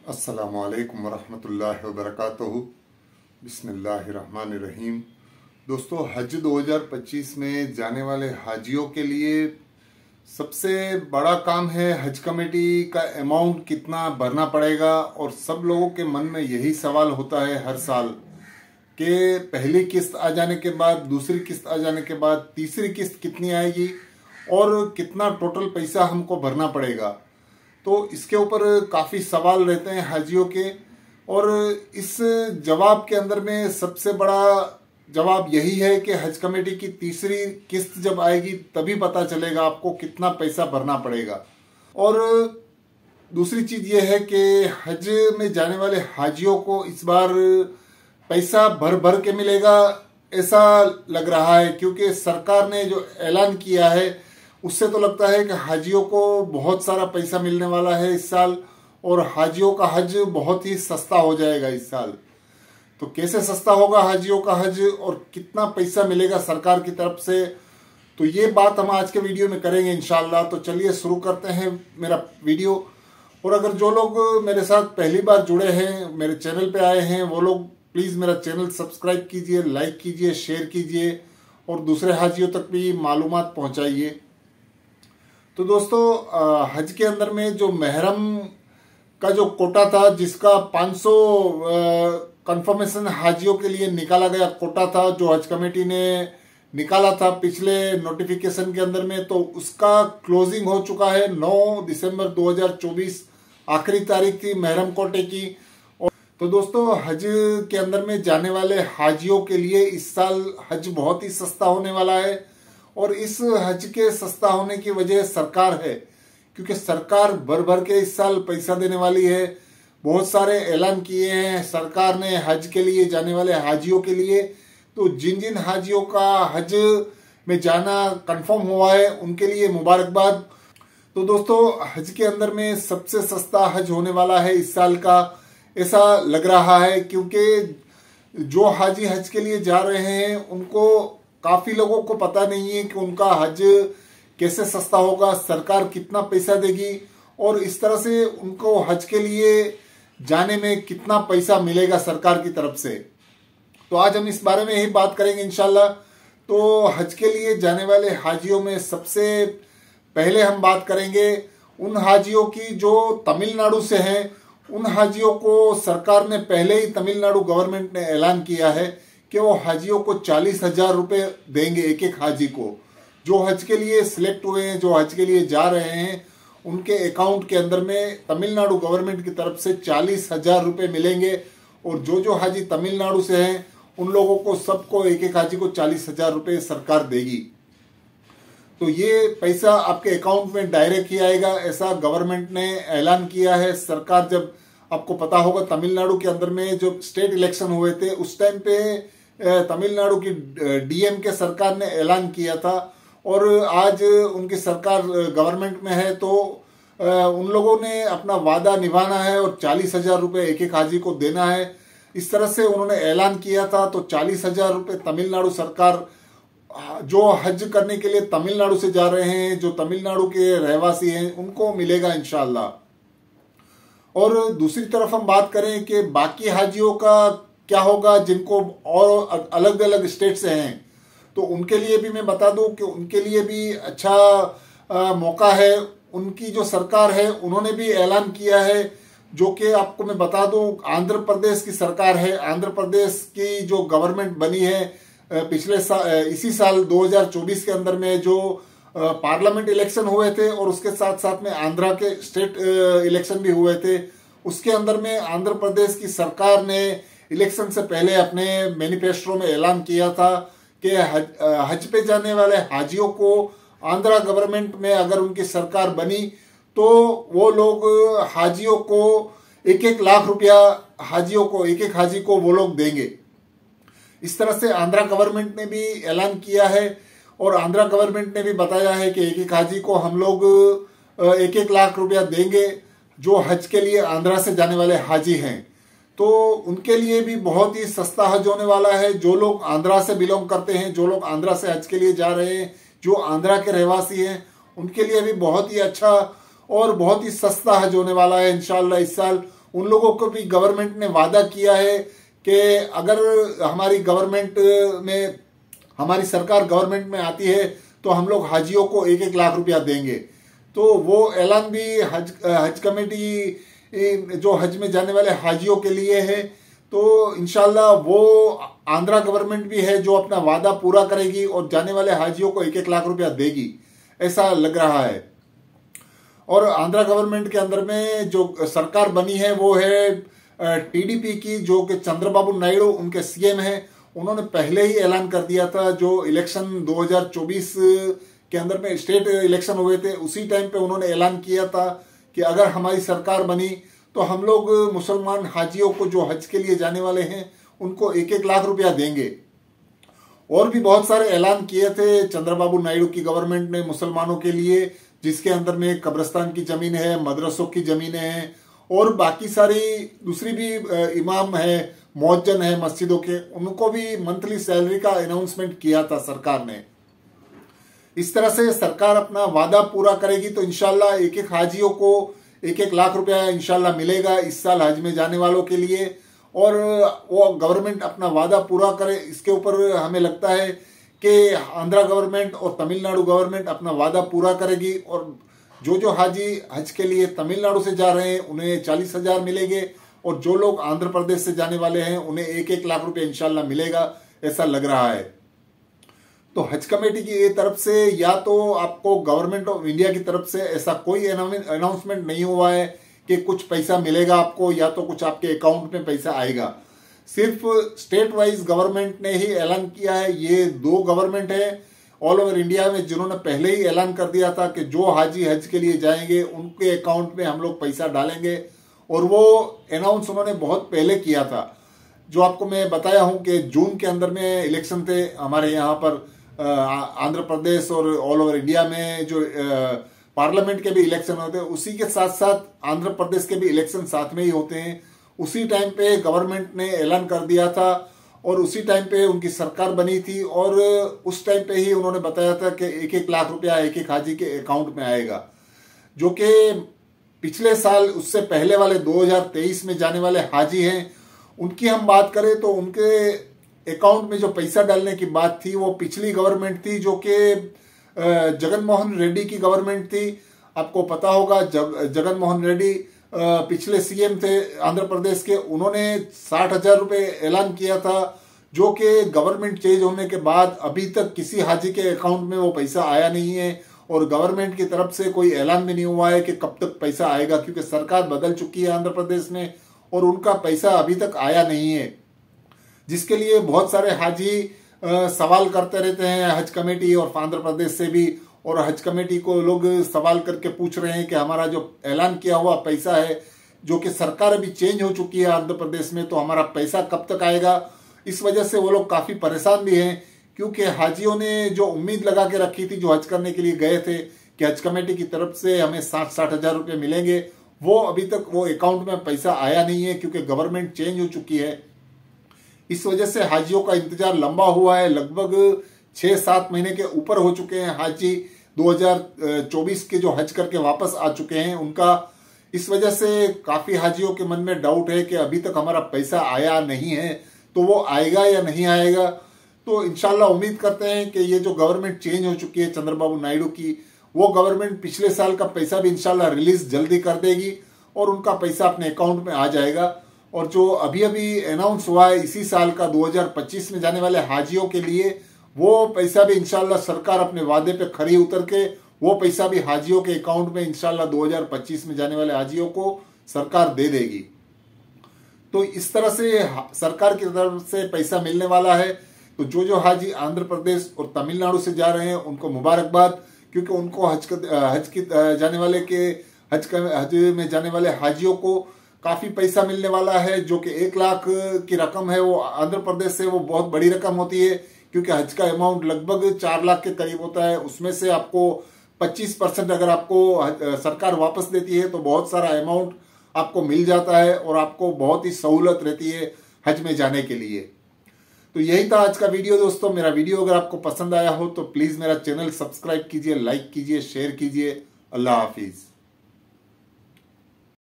अस्सलामुअलैकुम वरहमतुल्लाहि वबरकातुहू। बिस्मिल्लाहिर्रहमानिर्रहीम। दोस्तों, हज 2025 में जाने वाले हाजियों के लिए सबसे बड़ा काम है हज कमेटी का अमाउंट कितना भरना पड़ेगा। और सब लोगों के मन में यही सवाल होता है हर साल कि पहली किस्त आ जाने के बाद, दूसरी किस्त आ जाने के बाद, तीसरी किस्त कितनी आएगी और कितना टोटल पैसा हमको भरना पड़ेगा। तो इसके ऊपर काफ़ी सवाल रहते हैं हाजियों के। और इस जवाब के अंदर में सबसे बड़ा जवाब यही है कि हज कमेटी की तीसरी किस्त जब आएगी तभी पता चलेगा आपको कितना पैसा भरना पड़ेगा। और दूसरी चीज़ ये है कि हज में जाने वाले हाजियों को इस बार पैसा भर भर के मिलेगा ऐसा लग रहा है, क्योंकि सरकार ने जो ऐलान किया है उससे तो लगता है कि हाजियों को बहुत सारा पैसा मिलने वाला है इस साल, और हाजियों का हज बहुत ही सस्ता हो जाएगा इस साल। तो कैसे सस्ता होगा हाजियों का हज और कितना पैसा मिलेगा सरकार की तरफ से, तो ये बात हम आज के वीडियो में करेंगे इंशाल्लाह। तो चलिए शुरू करते हैं मेरा वीडियो। और अगर जो लोग मेरे साथ पहली बार जुड़े हैं, मेरे चैनल पे आए हैं, वो लोग प्लीज़ मेरा चैनल सब्सक्राइब कीजिए, लाइक कीजिए, शेयर कीजिए और दूसरे हाजियों तक भी मालूमात पहुँचाइए। तो दोस्तों, हज के अंदर में जो महरम का जो कोटा था, जिसका 500 कंफर्मेशन हाजियों के लिए निकाला गया कोटा था, जो हज कमेटी ने निकाला था पिछले नोटिफिकेशन के अंदर में, तो उसका क्लोजिंग हो चुका है। 9 दिसंबर 2024 आखिरी तारीख थी महरम कोटे की। तो दोस्तों, हज के अंदर में जाने वाले हाजियों के लिए इस साल हज बहुत ही सस्ता होने वाला है। और इस हज के सस्ता होने की वजह सरकार है, क्योंकि सरकार भर भर के इस साल पैसा देने वाली है। बहुत सारे ऐलान किए हैं सरकार ने हज के लिए जाने वाले हाजियों के लिए। तो जिन जिन हाजियों का हज में जाना कंफर्म हुआ है उनके लिए मुबारकबाद। तो दोस्तों, हज के अंदर में सबसे सस्ता हज होने वाला है इस साल का, ऐसा लग रहा है, क्योंकि जो हाजी हज के लिए जा रहे हैं उनको काफी लोगों को पता नहीं है कि उनका हज कैसे सस्ता होगा, सरकार कितना पैसा देगी और इस तरह से उनको हज के लिए जाने में कितना पैसा मिलेगा सरकार की तरफ से। तो आज हम इस बारे में ही बात करेंगे इंशाल्लाह। तो हज के लिए जाने वाले हाजियों में सबसे पहले हम बात करेंगे उन हाजियों की जो तमिलनाडु से हैं। उन हाजियों को सरकार ने पहले ही, तमिलनाडु गवर्नमेंट ने ऐलान किया है कि वो हाजियों को 40,000 रुपए देंगे एक एक हाजी को। जो हज के लिए सिलेक्ट हुए हैं, जो हज के लिए जा रहे हैं, उनके अकाउंट के अंदर में तमिलनाडु गवर्नमेंट की तरफ से 40,000 रुपए मिलेंगे। और जो जो हाजी तमिलनाडु से हैं उन लोगों को, सबको, एक एक हाजी को 40,000 रुपए सरकार देगी। तो ये पैसा आपके अकाउंट में डायरेक्ट ही आएगा, ऐसा गवर्नमेंट ने ऐलान किया है। सरकार, जब आपको पता होगा तमिलनाडु के अंदर में जो स्टेट इलेक्शन हुए थे उस टाइम पे तमिलनाडु की डीएमके सरकार ने ऐलान किया था, और आज उनकी सरकार गवर्नमेंट में है, तो उन लोगों ने अपना वादा निभाना है और 40,000 रुपए एक एक हाजी को देना है। इस तरह से उन्होंने ऐलान किया था। तो 40,000 रुपए तमिलनाडु सरकार, जो हज करने के लिए तमिलनाडु से जा रहे हैं, जो तमिलनाडु के रहवासी हैं, उनको मिलेगा इंशाल्लाह। और दूसरी तरफ हम बात करें कि बाकी हाजियों का क्या होगा, जिनको और अलग अलग स्टेट से हैं, तो उनके लिए भी मैं बता दूं कि उनके लिए भी अच्छा मौका है। उनकी जो सरकार है उन्होंने भी ऐलान किया है, जो कि आपको मैं बता दूं, आंध्र प्रदेश की सरकार है। आंध्र प्रदेश की जो गवर्नमेंट बनी है पिछले इसी साल 2024 के अंदर में, जो पार्लियामेंट इलेक्शन हुए थे और उसके साथ साथ में आंध्रा के स्टेट इलेक्शन भी हुए थे, उसके अंदर में आंध्र प्रदेश की सरकार ने इलेक्शन से पहले अपने मैनिफेस्टो में ऐलान किया था कि हज पे जाने वाले हाजियों को आंध्रा गवर्नमेंट में अगर उनकी सरकार बनी तो वो लोग हाजियों को 1-1 लाख रुपया, हाजियों को, एक एक हाजी को वो लोग देंगे। इस तरह से आंध्रा गवर्नमेंट ने भी ऐलान किया है। और आंध्रा गवर्नमेंट ने भी बताया है कि एक एक हाजी को हम लोग 1-1 लाख रुपया देंगे, जो हज के लिए आंध्रा से जाने वाले हाजी हैं। तो उनके लिए भी बहुत ही सस्ता हज होने वाला है। जो लोग आंध्रा से बिलोंग करते हैं, जो लोग आंध्रा से हज के लिए जा रहे हैं, जो आंध्रा के रहवासी हैं, उनके लिए भी बहुत ही अच्छा और बहुत ही सस्ता हज होने वाला है इंशाल्लाह इस साल। उन लोगों को भी गवर्नमेंट ने वादा किया है कि अगर हमारी गवर्नमेंट में, हमारी सरकार गवर्नमेंट में आती है तो हम लोग हाजियों को 1-1 लाख रुपया देंगे। तो वो ऐलान भी हज कमेटी जो हज में जाने वाले हाजियों के लिए है। तो इंशाल्लाह वो आंध्रा गवर्नमेंट भी है जो अपना वादा पूरा करेगी और जाने वाले हाजियों को 1-1 लाख रुपया देगी, ऐसा लग रहा है। और आंध्रा गवर्नमेंट के अंदर में जो सरकार बनी है वो है टीडीपी की, जो कि चंद्रबाबू नायडू उनके सीएम हैं। उन्होंने पहले ही ऐलान कर दिया था, जो इलेक्शन 2024 के अंदर में स्टेट इलेक्शन हुए थे उसी टाइम पे उन्होंने ऐलान किया था कि अगर हमारी सरकार बनी तो हम लोग मुसलमान हाजियों को जो हज के लिए जाने वाले हैं उनको 1-1 लाख रुपया देंगे। और भी बहुत सारे ऐलान किए थे चंद्रबाबू नायडू की गवर्नमेंट ने मुसलमानों के लिए, जिसके अंदर में कब्रिस्तान की जमीन है, मदरसों की जमीनें हैं और बाकी सारी दूसरी भी इमाम है, मुअज्जिन है मस्जिदों के, उनको भी मंथली सैलरी का अनाउंसमेंट किया था सरकार ने। इस तरह से सरकार अपना वादा पूरा करेगी तो इंशाल्लाह 1-1 हाजियों को 1-1 लाख रुपया इंशाल्लाह मिलेगा इस साल हज में जाने वालों के लिए। और वो गवर्नमेंट अपना वादा पूरा करे, इसके ऊपर हमें लगता है कि आंध्रा गवर्नमेंट और तमिलनाडु गवर्नमेंट अपना वादा पूरा करेगी। और जो हाजी हज के लिए तमिलनाडु से जा रहे हैं उन्हें 40,000 मिलेंगे और जो लोग आंध्र प्रदेश से जाने वाले हैं उन्हें 1-1 लाख रुपया इंशाल्लाह मिलेगा, ऐसा लग रहा है। तो हज कमेटी की तरफ से या तो आपको गवर्नमेंट ऑफ इंडिया की तरफ से ऐसा कोई अनाउंसमेंट नहीं हुआ है कि कुछ पैसा मिलेगा आपको या तो कुछ आपके अकाउंट में पैसा आएगा। सिर्फ स्टेट वाइज गवर्नमेंट ने ही ऐलान किया है। ये 2 गवर्नमेंट है ऑल ओवर इंडिया में जिन्होंने पहले ही ऐलान कर दिया था कि जो हाजी हज के लिए जाएंगे उनके अकाउंट में हम लोग पैसा डालेंगे। और वो अनाउंस उन्होंने बहुत पहले किया था। जो आपको मैं बताया हूं कि जून के अंदर में इलेक्शन थे हमारे यहाँ पर आंध्र प्रदेश और ऑल ओवर इंडिया में जो पार्लियामेंट के भी इलेक्शन होते हैं, उसी के साथ साथ आंध्र प्रदेश के भी इलेक्शन साथ में ही होते हैं। उसी टाइम पे गवर्नमेंट ने ऐलान कर दिया था और उसी टाइम पे उनकी सरकार बनी थी और उस टाइम पे ही उन्होंने बताया था कि 1-1 लाख रुपया 1-1 हाजी के अकाउंट में आएगा। जो कि पिछले साल उससे पहले वाले 2023 में जाने वाले हाजी हैं, उनकी हम बात करें तो उनके अकाउंट में जो पैसा डालने की बात थी वो पिछली गवर्नमेंट थी, जो कि जगन मोहन रेड्डी की गवर्नमेंट थी। आपको पता होगा जगन मोहन रेड्डी पिछले सीएम थे आंध्र प्रदेश के। उन्होंने 60,000 रुपए ऐलान किया था, जो कि गवर्नमेंट चेंज होने के बाद अभी तक किसी हाजी के अकाउंट में वो पैसा आया नहीं है और गवर्नमेंट की तरफ से कोई ऐलान भी नहीं हुआ है कि कब तक पैसा आएगा, क्योंकि सरकार बदल चुकी है आंध्र प्रदेश में और उनका पैसा अभी तक आया नहीं है। जिसके लिए बहुत सारे हाजी सवाल करते रहते हैं हज कमेटी और आंध्र प्रदेश से भी, और हज कमेटी को लोग सवाल करके पूछ रहे हैं कि हमारा जो ऐलान किया हुआ पैसा है, जो कि सरकार अभी चेंज हो चुकी है आंध्र प्रदेश में, तो हमारा पैसा कब तक आएगा। इस वजह से वो लोग काफी परेशान भी हैं, क्योंकि हाजियों ने जो उम्मीद लगा के रखी थी, जो हज करने के लिए गए थे कि हज कमेटी की तरफ से हमें 60,000 रुपये मिलेंगे, वो अभी तक वो अकाउंट में पैसा आया नहीं है, क्योंकि गवर्नमेंट चेंज हो चुकी है। इस वजह से हाजियों का इंतजार लंबा हुआ है। लगभग 6-7 महीने के ऊपर हो चुके हैं हाजी 2024 के जो हज करके वापस आ चुके हैं उनका। इस वजह से काफी हाजियों के मन में डाउट है कि अभी तक हमारा पैसा आया नहीं है, तो वो आएगा या नहीं आएगा। तो इंशाल्लाह उम्मीद करते हैं कि ये जो गवर्नमेंट चेंज हो चुकी है चंद्रबाबू नायडू की, वो गवर्नमेंट पिछले साल का पैसा भी इंशाल्लाह रिलीज जल्दी कर देगी और उनका पैसा अपने अकाउंट में आ जाएगा। और जो अभी अभी अनाउंस हुआ है इसी साल का 2025 में जाने वाले हाजियों के लिए, वो पैसा भी इंशाल्लाह सरकार अपने वादे पे खरी उतर के वो पैसा भी हाजियों के अकाउंट में इंशाल्लाह 2025 में जाने वाले हाजियों को सरकार दे देगी। तो इस तरह से सरकार की तरफ से पैसा मिलने वाला है। तो जो हाजी आंध्र प्रदेश और तमिलनाडु से जा रहे हैं उनको मुबारकबाद, क्योंकि उनको हज में जाने वाले हाजियों को काफी पैसा मिलने वाला है। जो कि 1 लाख की रकम है, वो आंध्र प्रदेश से वो बहुत बड़ी रकम होती है, क्योंकि हज का अमाउंट लगभग 4 लाख के करीब होता है। उसमें से आपको 25% अगर आपको सरकार वापस देती है तो बहुत सारा अमाउंट आपको मिल जाता है और आपको बहुत ही सहूलत रहती है हज में जाने के लिए। तो यही था आज का वीडियो दोस्तों। मेरा वीडियो अगर आपको पसंद आया हो तो प्लीज मेरा चैनल सब्सक्राइब कीजिए, लाइक कीजिए, शेयर कीजिए। अल्लाह हाफिज।